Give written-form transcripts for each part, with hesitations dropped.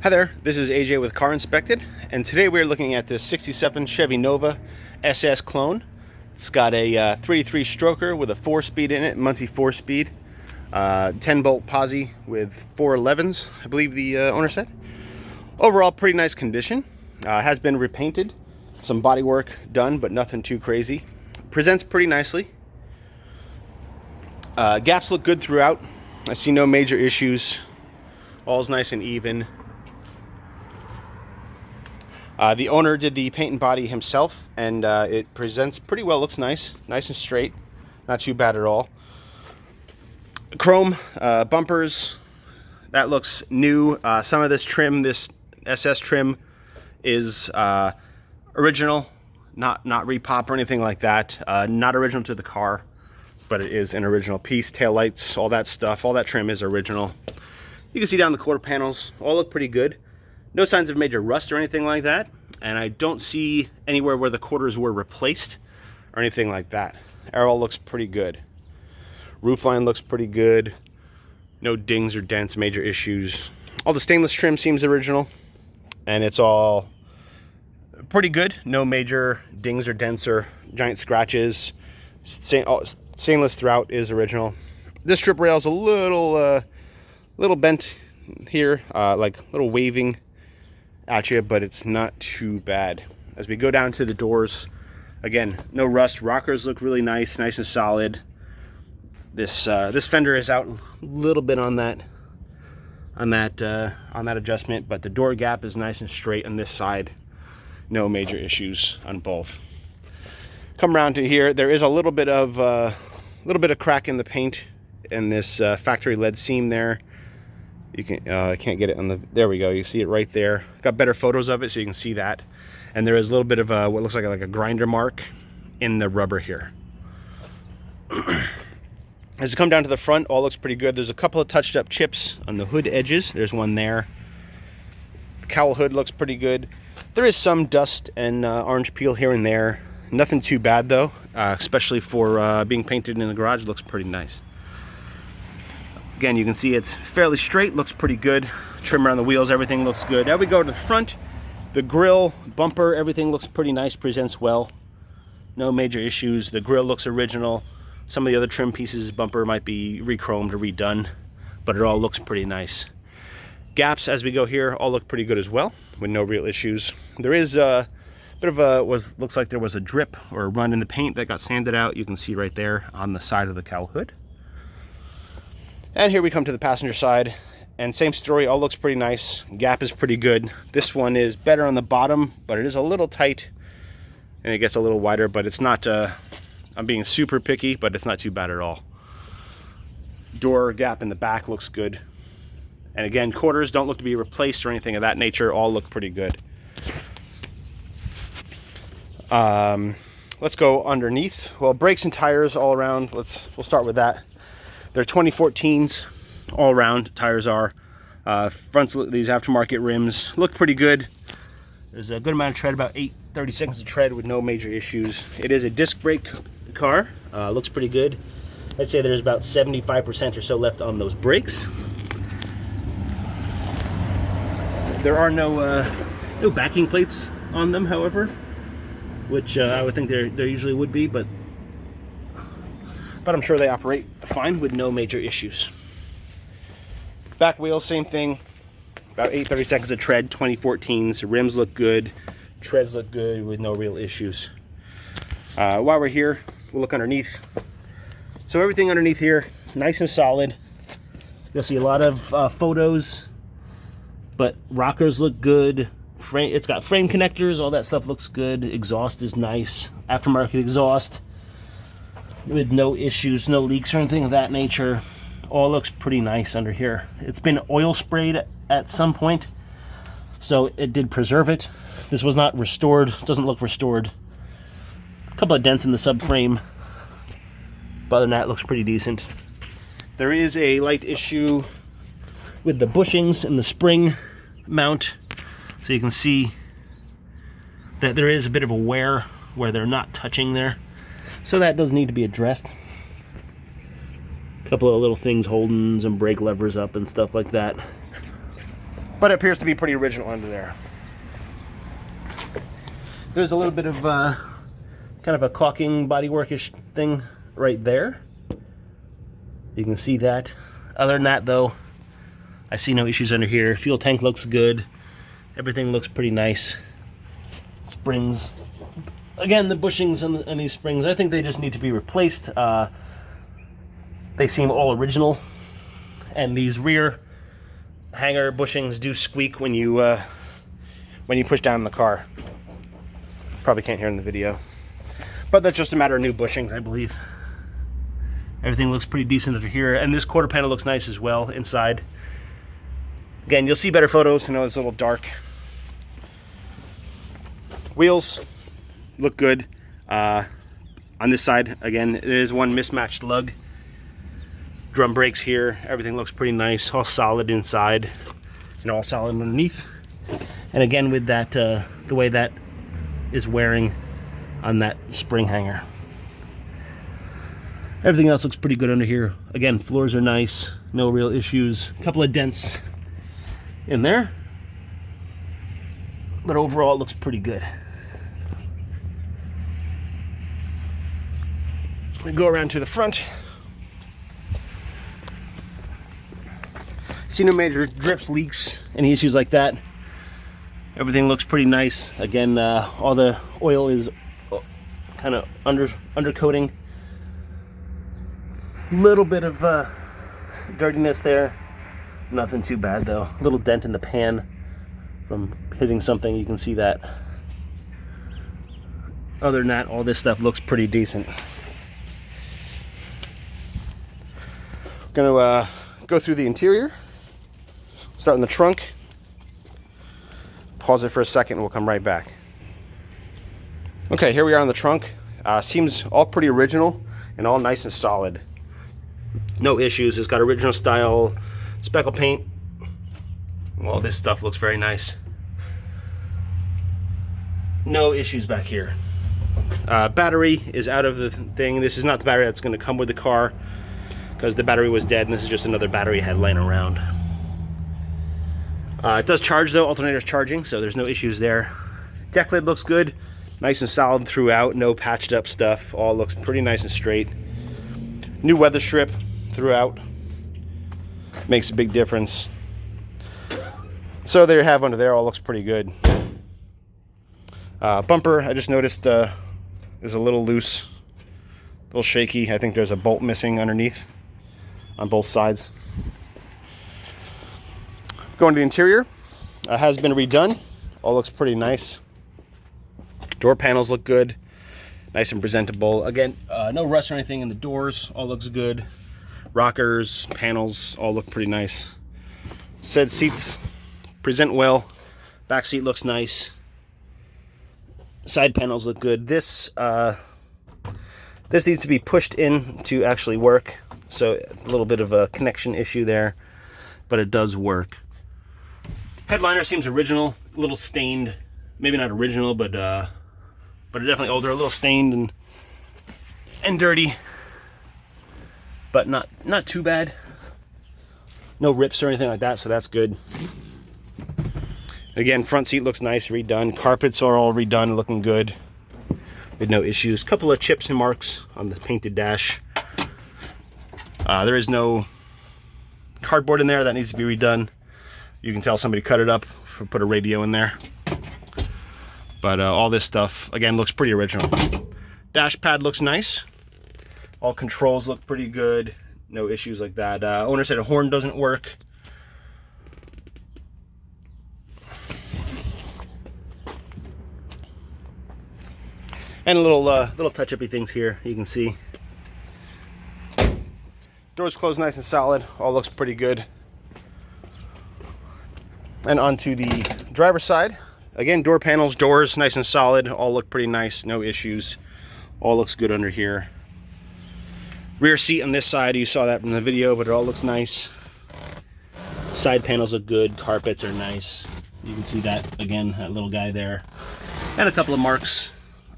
Hi there, this is AJ with Car Inspected, and today we're looking at this 67 Chevy Nova SS clone. It's got a 3-3 stroker with a 4-speed in it, Muncie 4-speed, 10-bolt posi with 411s, I believe the owner said. Overall, pretty nice condition. Has been repainted, some body work done, but nothing too crazy. Presents pretty nicely. Gaps look good throughout. I see no major issues. All's nice and even. The owner did the paint and body himself, and it presents pretty well. Looks nice and straight, not too bad at all. Chrome bumpers, that looks new. Some of this trim, this SS trim, is original, not repop or anything like that. Not original to the car, but it is an original piece. Tail lights, all that stuff, all that trim is original. You can see down the quarter panels, all look pretty good. No signs of major rust or anything like that, and I don't see anywhere where the quarters were replaced or anything like that. It all looks pretty good. Roofline looks pretty good. No dings or dents, major issues. All the stainless trim seems original, and it's all pretty good. No major dings or dents or giant scratches. Stainless throughout is original. This strip rail is a little bent here, like a little waving at you, but it's not too bad. As we go down to the doors, again, no rust. Rockers look really nice and solid. This fender is out a little bit on that adjustment, but the door gap is nice and straight on this side. No major issues on both. Come around to here, there is a little bit of crack in the paint and this factory lead seam there. You can I can't get it on the, there we go, you see it right there. Got better photos of it so you can see that. And there is a little bit of what looks like a grinder mark in the rubber here. As you come down to the front, all looks pretty good. There's a couple of touched up chips on the hood edges. There's one there. The cowl hood looks pretty good. There is some dust and orange peel here and there. Nothing too bad though, especially for being painted in the garage. It looks pretty nice. Again, you can see it's fairly straight, looks pretty good. Trim around the wheels, everything looks good. Now we go to the front. The grille, bumper, everything looks pretty nice, presents well. No major issues. The grille looks original. Some of the other trim pieces, bumper might be re-chromed or redone, but it all looks pretty nice. Gaps as we go here all look pretty good as well, with no real issues. There is a bit of a, looks like there was a drip or a run in the paint that got sanded out. You can see right there on the side of the cowl hood. And here we come to the passenger side, and same story, all looks pretty nice. Gap is pretty good. This one is better on the bottom, but it is a little tight, and it gets a little wider, but it's not, I'm being super picky, but it's not too bad at all. Door gap in the back looks good. And again, quarters don't look to be replaced or anything of that nature, all look pretty good. Let's go underneath. Well, brakes and tires all around, we'll start with that. They're 2014s all around, tires are. Fronts, these aftermarket rims look pretty good. There's a good amount of tread, about 30 seconds of tread with no major issues. It is a disc brake car, looks pretty good. I'd say there's about 75% or so left on those brakes. There are no backing plates on them, however, which I would think there usually would be, but I'm sure they operate fine with no major issues. Back wheels, same thing. About 30 seconds of tread, 2014s. Rims look good. Treads look good with no real issues. While we're here, we'll look underneath. So everything underneath here, nice and solid. You'll see a lot of photos, but rockers look good. It's got frame connectors, all that stuff looks good. Exhaust is nice. Aftermarket exhaust with no issues, no leaks or anything of that nature. All looks pretty nice under here. It's been oil sprayed at some point, so it did preserve it. This was not restored, doesn't look restored. A couple of dents in the subframe, but other than that, it looks pretty decent. There is a light issue with the bushings and the spring mount, so you can see that there is a bit of a wear where they're not touching there. So that does need to be addressed. A couple of little things holding some brake levers up and stuff like that. but it appears to be pretty original under there. There's a little bit of kind of a caulking bodyworkish thing right there. You can see that. Other than that, though, I see no issues under here. Fuel tank looks good. Everything looks pretty nice. Springs. Again, the bushings on these springs, I think they just need to be replaced. They seem all original. And these rear hanger bushings do squeak when you push down in the car. Probably can't hear in the video. But that's just a matter of new bushings, I believe. Everything looks pretty decent under here. And this quarter panel looks nice as well inside. Again, you'll see better photos. I know it's a little dark. Wheels look good. On this side, again, it is one mismatched lug. Drum brakes here. Everything looks pretty nice. All solid inside and all solid underneath. And again, with that, the way that is wearing on that spring hanger. Everything else looks pretty good under here. Again, floors are nice. No real issues. A couple of dents in there. But overall, it looks pretty good. We go around to the front. See no major drips, leaks, any issues like that. Everything looks pretty nice. Again, all the oil is kind of undercoating. Little bit of dirtiness there. Nothing too bad though. A little dent in the pan from hitting something. You can see that. Other than that, all this stuff looks pretty decent. Gonna go through the interior. Start in the trunk. Pause it for a second and we'll come right back. Okay, here we are in the trunk. Seems all pretty original and all nice and solid. No issues. It's got original style speckle paint. All this stuff looks very nice. No issues back here. Battery is out of the thing. This is not the battery that's going to come with the car because the battery was dead, and this is just another battery I had laying around. It does charge though. Alternator's charging, so there's no issues there. Deck lid looks good. Nice and solid throughout. No patched up stuff. All looks pretty nice and straight. New weather strip throughout. Makes a big difference. So there you have under there. All looks pretty good. Bumper, I just noticed is a little loose. A little shaky. I think there's a bolt missing underneath on both sides. Going to the interior. Has been redone. All looks pretty nice. Door panels look good. Nice and presentable. Again, no rust or anything in the doors. All looks good. Rockers, panels, all look pretty nice. Said seats present well. Back seat looks nice. Side panels look good. This needs to be pushed in to actually work. So a little bit of a connection issue there, but it does work. Headliner seems original, a little stained. Maybe not original, but definitely older, a little stained and dirty, but not too bad. No rips or anything like that, so that's good. Again, front seat looks nice, redone. Carpets are all redone, looking good. With no issues. Couple of chips and marks on the painted dash. There is no cardboard in there. That needs to be redone. You can tell somebody cut it up, put a radio in there. But all this stuff, again, looks pretty original. Dash pad looks nice. All controls look pretty good. No issues like that. Owner said a horn doesn't work. And little touch-uppy things here, you can see. Doors closed nice and solid. All looks pretty good. And onto the driver's side. Again, door panels, doors, nice and solid. All look pretty nice, no issues. All looks good under here. Rear seat on this side, you saw that from the video, but it all looks nice. Side panels look good, carpets are nice. You can see that, again, that little guy there. And a couple of marks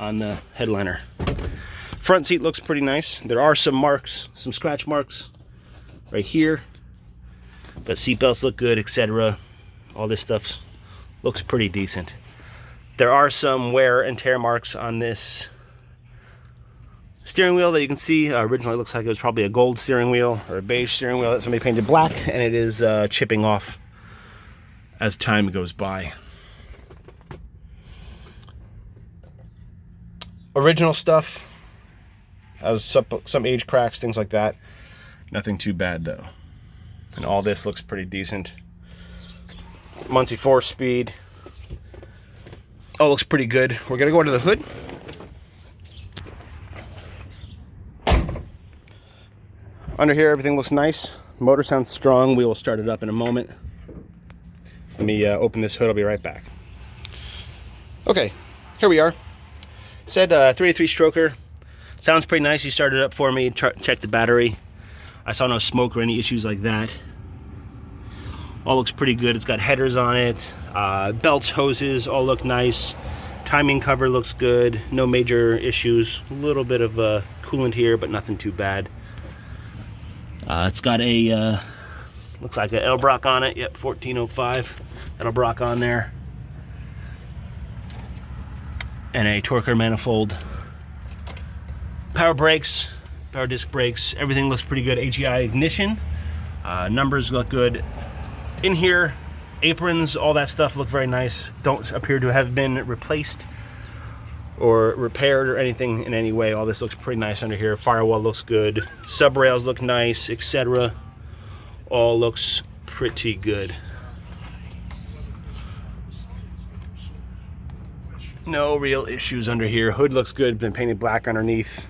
on the headliner. Front seat looks pretty nice. There are some marks, some scratch marks right here. But seat belts look good, etc. All this stuff looks pretty decent. There are some wear and tear marks on this steering wheel that you can see. Originally it looks like it was probably a gold steering wheel or a beige steering wheel that somebody painted black, and it is chipping off as time goes by. Original stuff has some age cracks, things like that. Nothing too bad though. And all this looks pretty decent. Muncie 4-speed. All looks pretty good. We're gonna go into the hood. Under here, everything looks nice. Motor sounds strong. We will start it up in a moment. Let me open this hood. I'll be right back. Okay, here we are. Said 383 stroker. Sounds pretty nice. He started it up for me, checked the battery. I saw no smoke or any issues like that. All looks pretty good. It's got headers on it. Belts, hoses, all look nice. Timing cover looks good. No major issues. A little bit of coolant here, but nothing too bad. It's got a, looks like an Elbrock on it. Yep, 1405. Elbrock on there. And a Torker manifold. Power brakes, power disc brakes. Everything looks pretty good. HEI ignition. Numbers look good. In here, aprons, all that stuff look very nice. Don't appear to have been replaced or repaired or anything in any way. All this looks pretty nice under here. Firewall looks good. Sub rails look nice, etc. All looks pretty good. No real issues under here. Hood looks good. Been painted black underneath.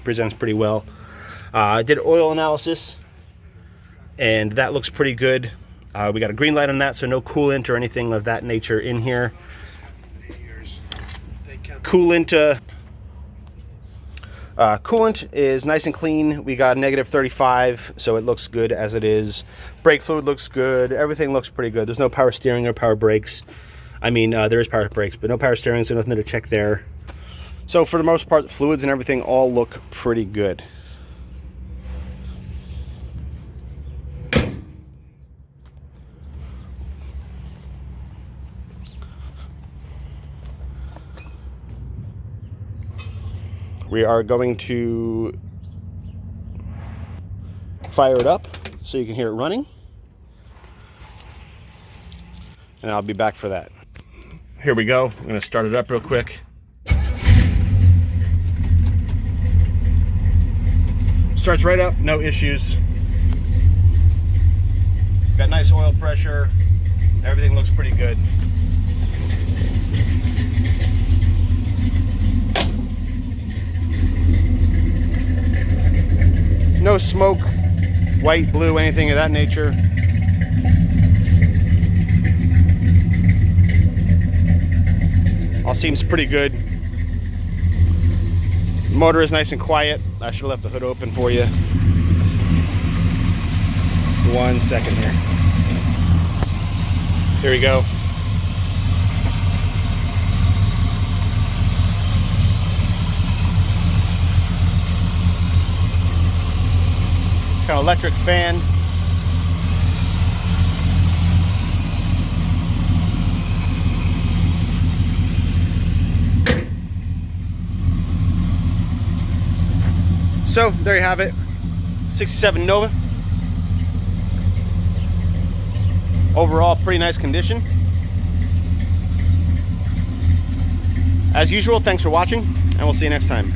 Presents pretty well. I did oil analysis, and that looks pretty good. We got a green light on that, so no coolant or anything of that nature in here. Coolant is nice and clean. We got -35, so it looks good as it is. Brake fluid looks good. Everything looks pretty good. There's no power steering or power brakes. I mean, there is power brakes, but no power steering, so nothing to check there. So for the most part, the fluids and everything all look pretty good. We are going to fire it up so you can hear it running. And I'll be back for that. Here we go. I'm going to start it up real quick. Starts right up, no issues. Got nice oil pressure. Everything looks pretty good. No smoke, white, blue, anything of that nature. All seems pretty good. The motor is nice and quiet. I should have left the hood open for you. 1 second here. Here we go. It's got an electric fan. So there you have it, 67 Nova. Overall, pretty nice condition. As usual, thanks for watching, and we'll see you next time.